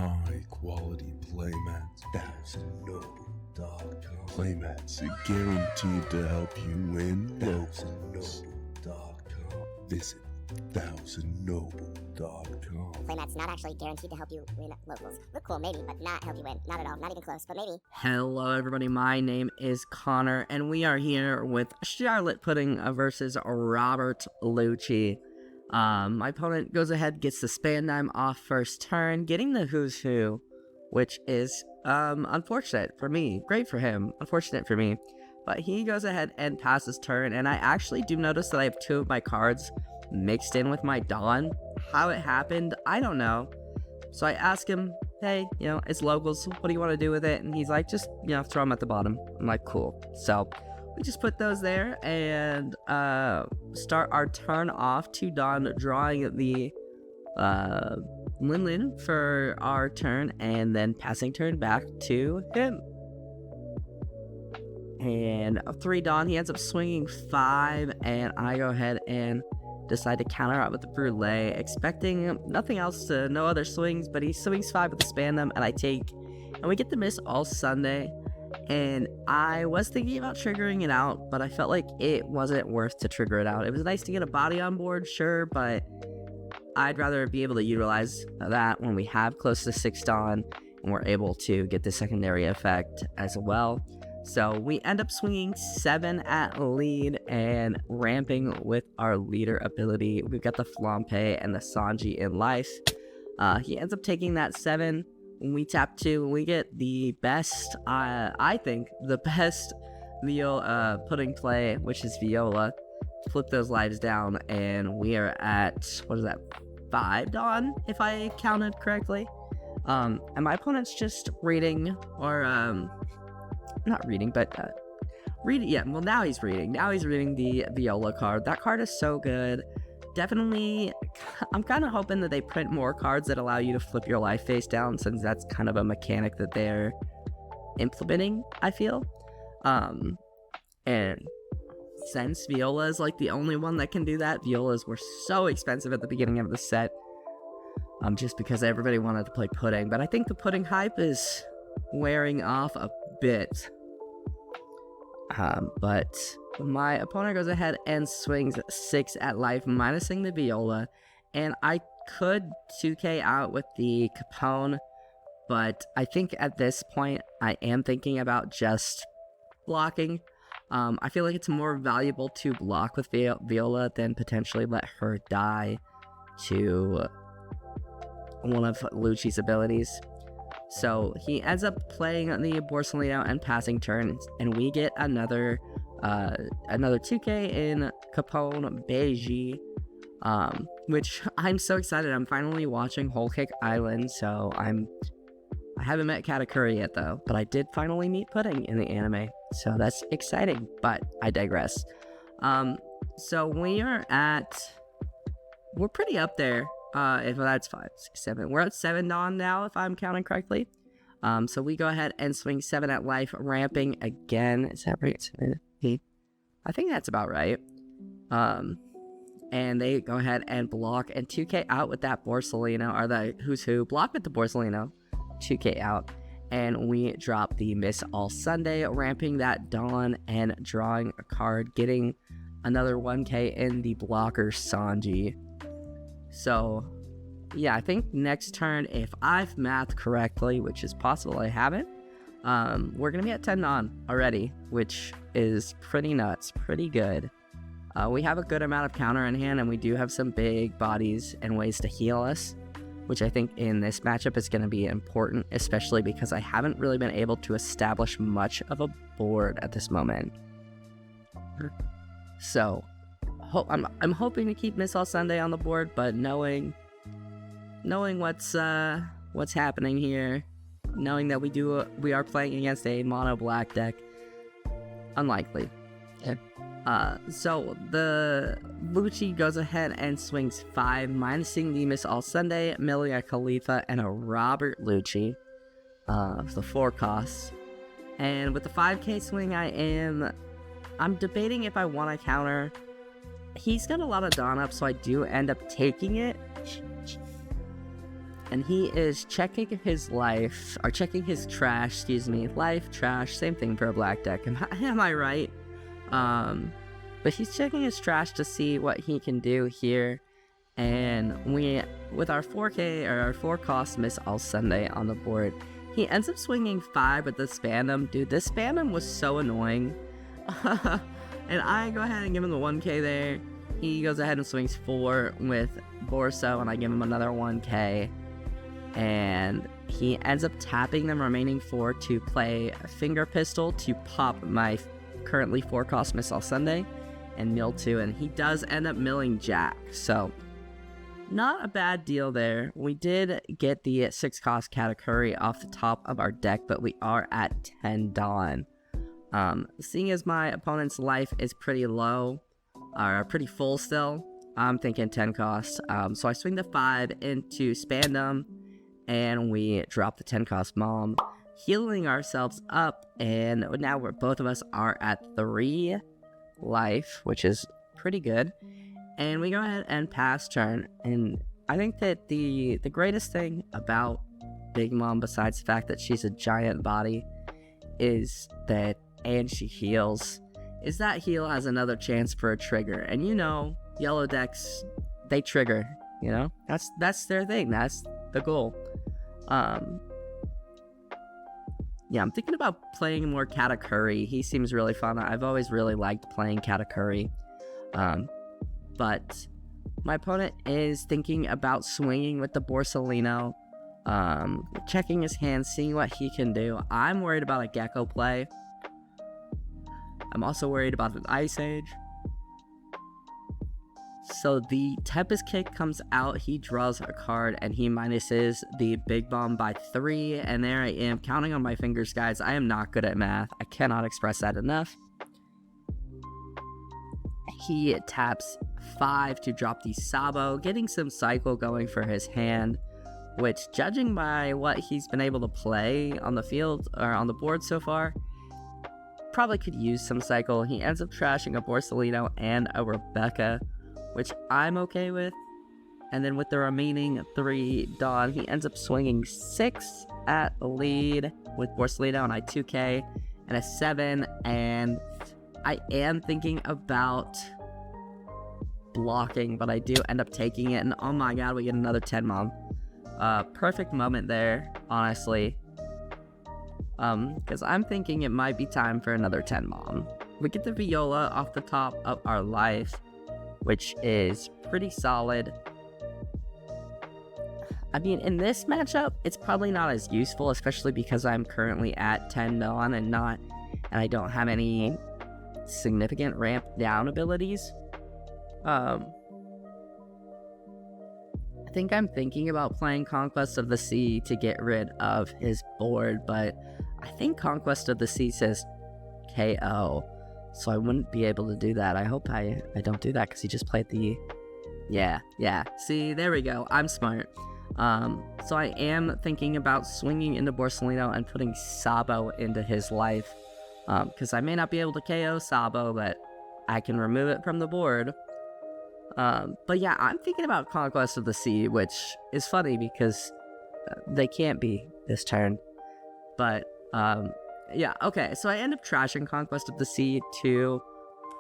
high-quality playmats. That's NobleAsta. Playmats guaranteed to help you win NobleAsta. Visit 1000noble.com. Playmats not actually guaranteed to help you win locals. Look cool, maybe, but not help you win. Not at all. Not even close, but maybe. Hello everybody, my name is Connor, and we are here with Charlotte Pudding versus Robert Lucci. My opponent goes ahead, gets the Spandime off first turn, getting the Who's Who, which is unfortunate for me. Great for him, unfortunate for me. But he goes ahead and passes turn, and I actually do notice that I have two of my cards mixed in with my Dawn. How it happened, I don't know. So I ask him, hey, it's locals, what do you want to do with it? And he's like, just, throw them at the bottom. I'm like, cool. So we just put those there and start our turn off to Dawn, drawing the Lin for our turn, and then passing turn back to him. And 3 Dawn, he ends up swinging 5, and I go ahead and decide to counter out with the Brulee, expecting nothing else, no other swings, but he swings 5 with the Spandam, and I take, and we get the miss all Sunday. And I was thinking about triggering it out, but I felt like it wasn't worth to trigger it out. It was nice to get a body on board, sure, but I'd rather be able to utilize that when we have close to 6 Dawn, and we're able to get the secondary effect as well. So we end up swinging 7 at lead and ramping with our leader ability. We've got the Flampe and the Sanji in life. He ends up taking that 7. When we tap 2, and we get the best, I think, the best pudding play, which is Viola. Flip those lives down, and we are at, what is that, 5 Dawn, if I counted correctly. And my opponent's just reading, or, not reading, but reading. Yeah, well, now he's reading. Now he's reading the Viola card. That card is so good. Definitely, I'm kind of hoping that they print more cards that allow you to flip your life face down, since that's kind of a mechanic that they're implementing, I feel. And since Viola is like the only one that can do that, Violas were so expensive at the beginning of the set, just because everybody wanted to play Pudding. But I think the Pudding hype is wearing off a bit. But my opponent goes ahead and swings 6 at life, minusing the Viola, and I could 2k out with the Capone, but I think at this point I am thinking about just blocking. I feel like it's more valuable to block with Viola than potentially let her die to one of Lucci's abilities. So he ends up playing the Borsalino and passing turn, and we get another 2k in Capone Beiji, which I'm so excited. I'm finally watching Whole Cake Island, so I haven't met Katakuri yet though, but I did finally meet Pudding in the anime, so that's exciting, but I digress. So we're pretty up there. If that's 5, 6, 7. We're at 7 Dawn now, if I'm counting correctly. So we go ahead and swing 7 at life, ramping again. Is that right? I think that's about right. And they go ahead and block and 2k out with that Borsalino, or the Who's Who. Block with the Borsalino, 2k out. And we drop the Miss All Sunday, ramping that Dawn and drawing a card, getting another 1k in the blocker Sanji. So, yeah, I think next turn, if I've mathed correctly, which is possible I haven't, we're going to be at 10 Dawn already, which is pretty nuts, pretty good. We have a good amount of counter in hand, and we do have some big bodies and ways to heal us, which I think in this matchup is going to be important, especially because I haven't really been able to establish much of a board at this moment. So I'm hoping to keep Miss All Sunday on the board, but knowing what's happening here, knowing that we are playing against a mono black deck, unlikely. Yeah. So the Lucci goes ahead and swings 5, minusing the Miss All Sunday, Milia Khalifa, and a Robert Lucci, the 4 costs. And with the 5k swing, I'm debating if I want to counter. He's got a lot of Dawn up, so I do end up taking it. and he is checking his life, or checking his trash, excuse me. Life, trash, same thing for a black deck. Am I right? But he's checking his trash to see what he can do here. And we, with our 4K, or our 4-cost Miss All Sunday on the board, he ends up swinging 5 with the Spandam. Dude, this Spandam was so annoying. And I go ahead and give him the 1K there. He goes ahead and swings 4 with Borso, and I give him another 1K. And he ends up tapping the remaining 4 to play a Finger Pistol to pop my currently 4-cost Miss All Sunday and mill 2. And he does end up milling Jack. So, not a bad deal there. We did get the 6-cost Katakuri off the top of our deck, but we are at 10 Dawn. Seeing as my opponent's life is pretty low, or pretty full still, I'm thinking 10 cost. So I swing the 5 into Spandam, and we drop the 10 cost Mom, healing ourselves up, and now both of us are at 3 life, which is pretty good. And we go ahead and pass turn, and I think that the greatest thing about Big Mom, besides the fact that she's a giant body, is that, and she heals, is that heal has another chance for a trigger. And you know, yellow decks, they trigger, you know? That's their thing, that's the goal. Yeah, I'm thinking about playing more Katakuri. He seems really fun. I've always really liked playing Katakuri. But my opponent is thinking about swinging with the Borsalino, checking his hand, seeing what he can do. I'm worried about a Gecko play. I'm also worried about an Ice Age. So the Tempest Kick comes out, he draws a card, and he minuses the Big Bomb by 3, and there I am, counting on my fingers, guys. I am not good at math. I cannot express that enough. He taps 5 to drop the Sabo, getting some cycle going for his hand, which, judging by what he's been able to play on the field, or on the board so far, probably could use some cycle. He ends up trashing a Borsalino and a Rebecca, which I'm okay with. And then with the remaining 3 Dawn, he ends up swinging 6 at the lead with Borsalino and I 2K and a 7. And I am thinking about blocking, but I do end up taking it. And oh my god, we get another 10 Mom. Perfect moment there, honestly. Because I'm thinking it might be time for another 10 Mom. We get the Viola off the top of our life, which is pretty solid. I mean, in this matchup, it's probably not as useful, especially because I'm currently at 10 Dawn and I don't have any significant ramp down abilities. I think I'm thinking about playing Conquest of the Sea to get rid of his board, but I think Conquest of the Sea says KO, so I wouldn't be able to do that. I hope I don't do that, because he just played the... Yeah. See, there we go. I'm smart. So I am thinking about swinging into Borsalino and putting Sabo into his life, because I may not be able to KO Sabo, but I can remove it from the board. But yeah, I'm thinking about Conquest of the Sea, which is funny because they can't be this turn. But, yeah, okay, so I end up trashing Conquest of the Sea to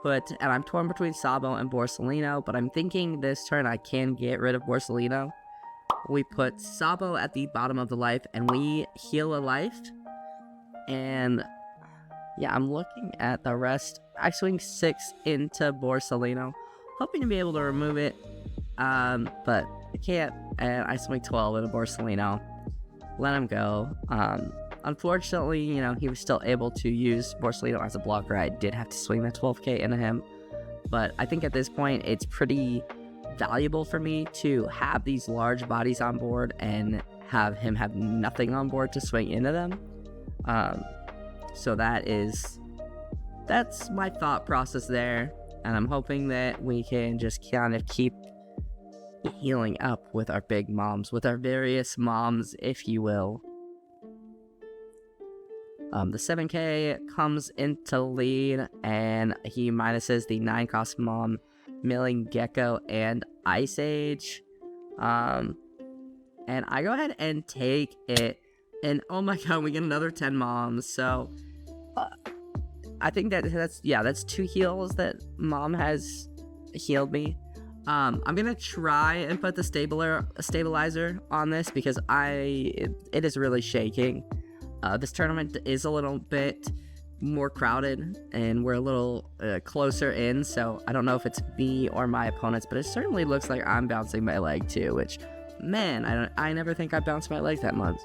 put, and I'm torn between Sabo and Borsalino, but I'm thinking this turn I can get rid of Borsalino. We put Sabo at the bottom of the life, and we heal a life. And, yeah, I'm looking at the rest. I swing 6 into Borsalino, hoping to be able to remove it, but I can't, and I swing 12 into Borsalino. Let him go. Unfortunately, you know, he was still able to use Borsalino as a blocker. I did have to swing the 12k into him, but I think at this point it's pretty valuable for me to have these large bodies on board and have him have nothing on board to swing into them. So that's my thought process there, and I'm hoping that we can just kind of keep healing up with our big moms, with our various moms, if you will. The 7k comes into lead, and he minuses the 9-cost mom, milling Gecko and Ice Age. and I go ahead and take it. And oh my god, we get another 10 moms. So I think that's 2 heals that mom has healed me. I'm gonna try and put the stabilizer on this because it is really shaking. This tournament is a little bit more crowded and we're a little closer in, so I don't know if it's me or my opponents, but it certainly looks like I'm bouncing my leg too, which, man, I never think I bounce my leg that much.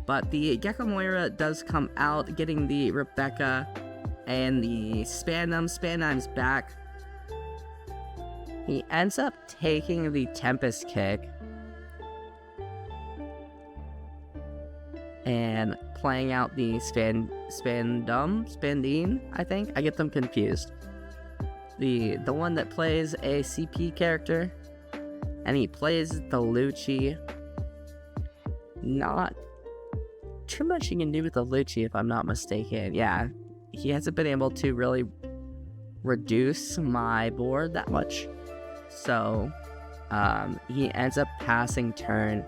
But the Gecko Moira does come out, getting the Rebecca and the Spandam. Spandam's back. He ends up taking the Tempest Kick and playing out the Spandine, I think. I get them confused. The one that plays a CP character, and he plays the Lucci. Not too much you can do with the Lucci, if I'm not mistaken. Yeah, he hasn't been able to really reduce my board that much. So, he ends up passing turn.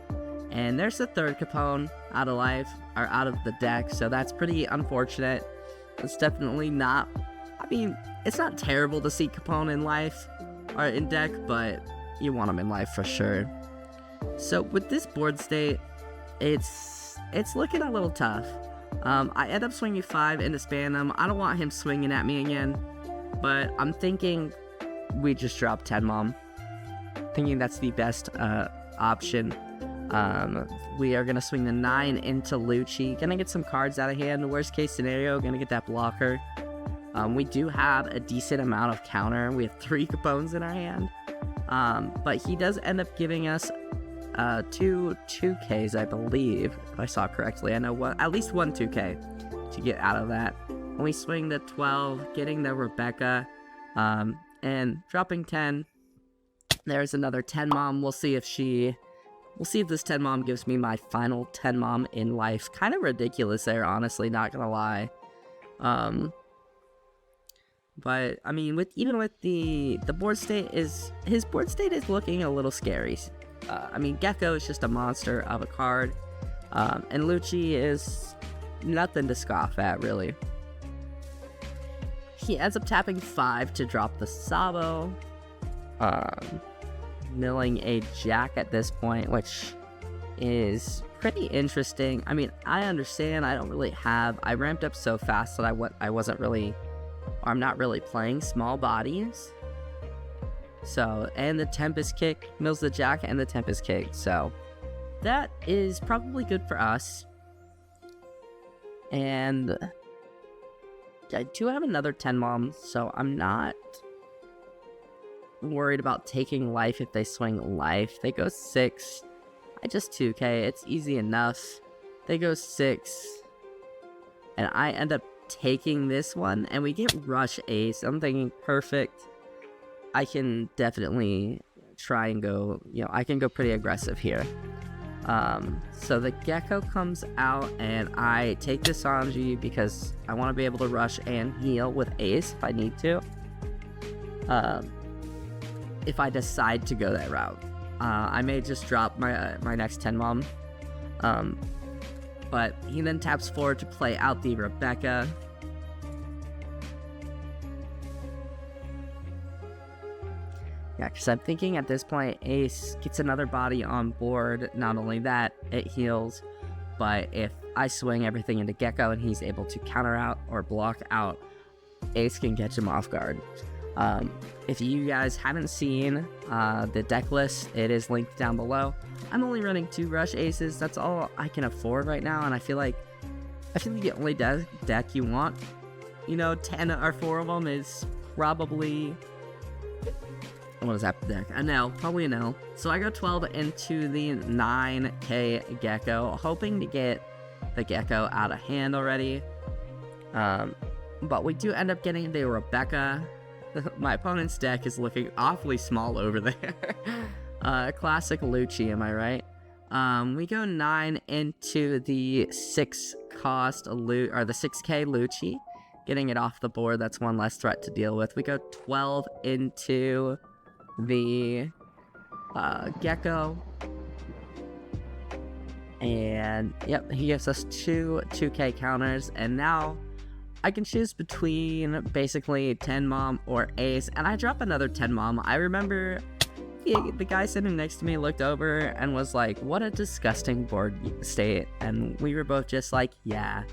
And there's the third Capone out of life, or out of the deck, so that's pretty unfortunate. It's definitely not, I mean, it's not terrible to see Capone in life, or in deck, but you want him in life for sure. So with this board state, it's looking a little tough. I end up swinging 5 into Spandam. I don't want him swinging at me again, but I'm thinking we just drop 10 mom. Thinking that's the best option. We are gonna swing the 9 into Lucci. Gonna get some cards out of hand. Worst case scenario, gonna get that blocker. We do have a decent amount of counter. We have 3 Capones in our hand. But he does end up giving us 2 2Ks, I believe, if I saw correctly. I know at least 1 2K to get out of that. And we swing the 12, getting the Rebecca, and dropping 10. There's another 10 mom. We'll see if this 10 mom gives me my final 10 mom in life. Kind of ridiculous there, honestly, not gonna lie. But I mean, even with the board state his board state is looking a little scary. I mean, Gecko is just a monster of a card, and Lucci is nothing to scoff at, really. He ends up tapping 5 to drop the Sabo, milling a Jack at this point, which is pretty interesting. I mean, I understand I ramped up so fast that I'm not really playing small bodies. So, and the Tempest Kick mills the Jack and the Tempest Kick, so that is probably good for us. And I do have another 10 mom, so I'm not worried about taking life if they swing life. They go 6. I just 2K. It's easy enough. They go 6. And I end up taking this one, and we get Rush Ace. I'm thinking perfect. I can definitely try and go, I can go pretty aggressive here. So the Gecko comes out, and I take this Sanji because I want to be able to rush and heal with Ace if I need to. If I decide to go that route. I may just drop my next 10 mom. But he then taps 4 to play out the Rebecca. Yeah, because I'm thinking at this point, Ace gets another body on board. Not only that, it heals, but if I swing everything into Gecko and he's able to counter out or block out, Ace can catch him off guard. If you guys haven't seen the deck list, it is linked down below. I'm only running 2 Rush Aces. That's all I can afford right now, and I feel like the only deck you want, 10 or 4 of them is probably... What is that deck? A no. Probably a no. So I go 12 into the 9K Gecko, hoping to get the Gecko out of hand already. But we do end up getting the Rebecca. My opponent's deck is looking awfully small over there. Classic Lucci, am I right? We go 9 into the 6 cost, or the 6K Lucci, getting it off the board. That's one less threat to deal with. We go 12 into the Gecko, And yep, he gives us two 2k counters, and now I can choose between basically 10 mom or ace, and I drop another 10 mom. I remember the guy sitting next to me looked over and was like, what a disgusting board state, and we were both just like, yeah.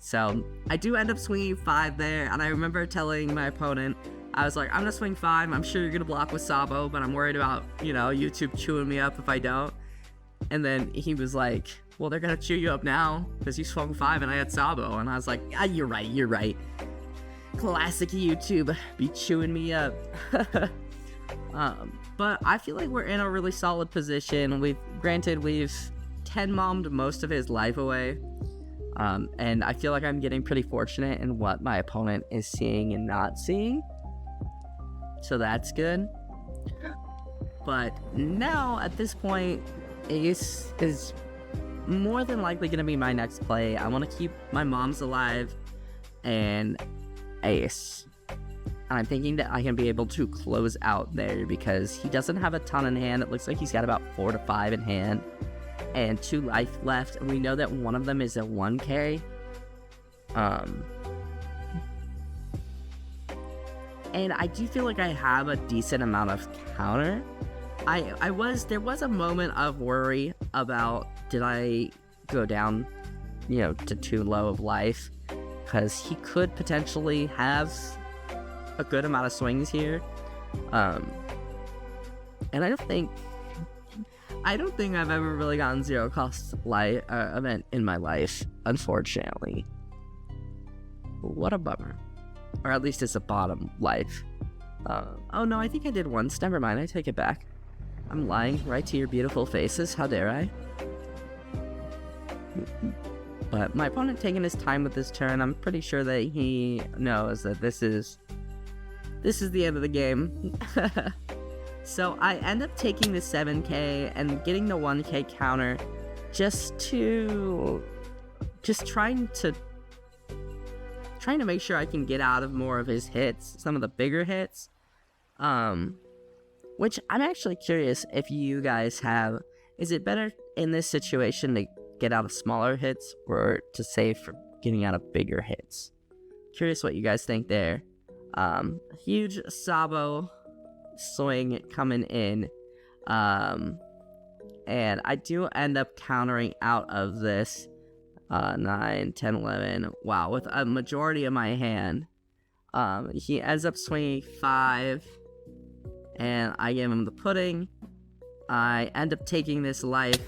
So I do end up swinging 5 there, and I remember telling my opponent, I was like, I'm gonna swing 5, I'm sure you're gonna block with Sabo, but I'm worried about, you know, YouTube chewing me up if I don't. And then he was like, well, they're gonna chew you up now because you swung 5 and I had Sabo. And I was like, ah, you're right. Classic YouTube, be chewing me up. But I feel like we're in a really solid position. We've 10-mommed most of his life away. And I feel like I'm getting pretty fortunate in what my opponent is seeing and not seeing. So that's good. But now, at this point, ace is more than likely going to be my next play. I want to keep my moms alive and ace. And I'm thinking that I can be able to close out there because he doesn't have a ton in hand. It looks like he's got about 4 to 5 in hand and 2 life left. And we know that one of them is a 1k. And I do feel like I have a decent amount of counter. There was a moment of worry about, did I go down, you know, to too low of life? Because he could potentially have a good amount of swings here. And I don't think I've ever really gotten 0 cost event in my life, unfortunately. What a bummer. Or at least it's a bottom life. Oh no, I think I did once. Never mind, I take it back. I'm lying right to your beautiful faces. How dare I? But my opponent taking his time with this turn. I'm pretty sure that he knows that this is the end of the game. So I end up taking the 7k and getting the 1k counter, just trying to make sure I can get out of more of his hits, some of the bigger hits. Which I'm actually curious if you guys have. Is it better in this situation to get out of smaller hits or to save for getting out of bigger hits? Curious what you guys think there. Huge Sabo swing coming in. And I do end up countering out of this. 9, 10, 11. Wow, with a majority of my hand. He ends up swinging 5. And I give him the pudding. I end up taking this life.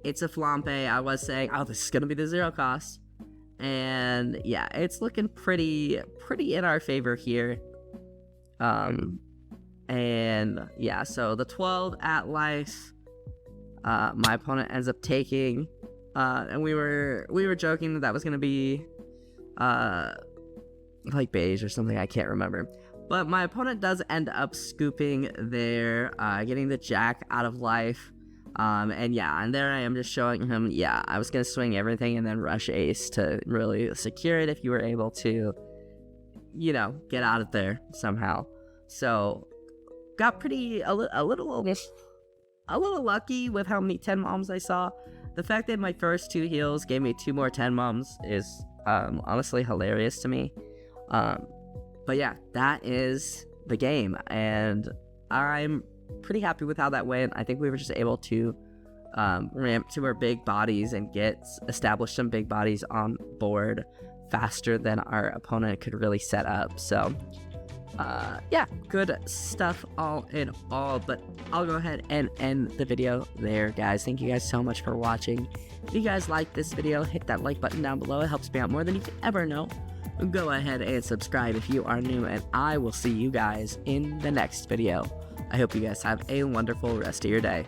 It's a flambe. I was saying, oh, this is going to be the 0 cost. And yeah, it's looking pretty in our favor here. And yeah, so the 12 at life, my opponent ends up taking, and we were joking that was gonna be like beige or something, I can't remember. But my opponent does end up scooping there, getting the jack out of life. And yeah, and there I am just showing him, yeah, I was going to swing everything and then rush ace to really secure it if you were able to, you know, get out of there somehow. So, got a little lucky with how many 10 moms I saw. The fact that my first 2 heals gave me 2 more 10 moms is honestly hilarious to me. But yeah, that is the game, and I'm pretty happy with how that went. I think we were just able to ramp to our big bodies and establish some big bodies on board faster than our opponent could really set up. So yeah, good stuff all in all. But I'll go ahead and end the video there, guys. Thank you guys so much for watching. If you guys like this video, hit that like button down below. It helps me out more than you could ever know. Go ahead and subscribe if you are new, and I will see you guys in the next video. I hope you guys have a wonderful rest of your day.